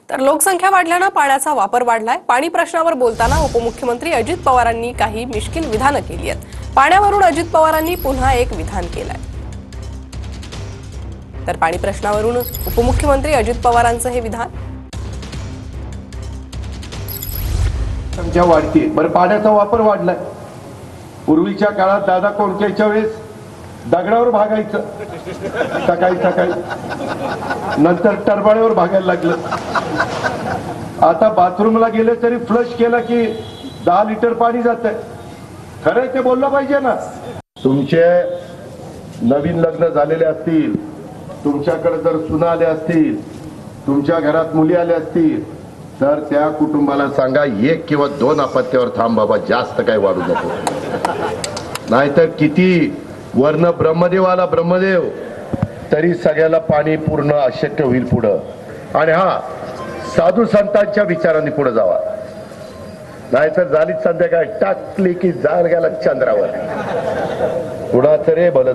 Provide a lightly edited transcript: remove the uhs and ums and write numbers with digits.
तर लोकसंख्या वाढल्याने पाण्याचा वापर वाढलाय। पाणी प्रश्नावर बोलताना उपमुख्यमंत्री अजित पवारांनी काही मिश्किल विधानं केली आहेत। पाण्यावरून अजित पवारांनी पुन्हा एक विधान केलंय। तर पाणी प्रश्नावरून उपमुख्यमंत्री अजित पवारांचं हे विधान। संख्या वाढते, बरं पाण्याचा वापर वाढलाय। पूर्वीच्या काळात दादा कोणत्याच्या वेळेस दगडावर भागायचं सकाळी सकाळी, नंतर टरबाळ्यावर भागायला लागलं। आता बाथरूमला गेले तरी फ्लश केला की 10 लिटर पाणी जातंय। खरं ते बोललं पाहिजे ना। तुमचे नवीन लग्न झालेले असतील, तुमच्याकडे जर सुना आल्या असतील, तुमच्या घरात मुली आल्या असतील, तर त्या कुटुंबाला सांगा 1 किंवा 2 अपत्यावर थांब बाबा, जास्त काही वाढू नको। नाहीतर किती वर्ण ब्रह्मदेव आला ब्रह्मदेव तरी सगळ्याला पाणी पूर्ण अशक्य होईल पुढं। आणि हा साधू संतांच्या विचारांनी पुढे जावा, नाहीतर झालीच संध्याकाळ टाकली की जाल गेला चंद्रावर। कुणाचं रे भलं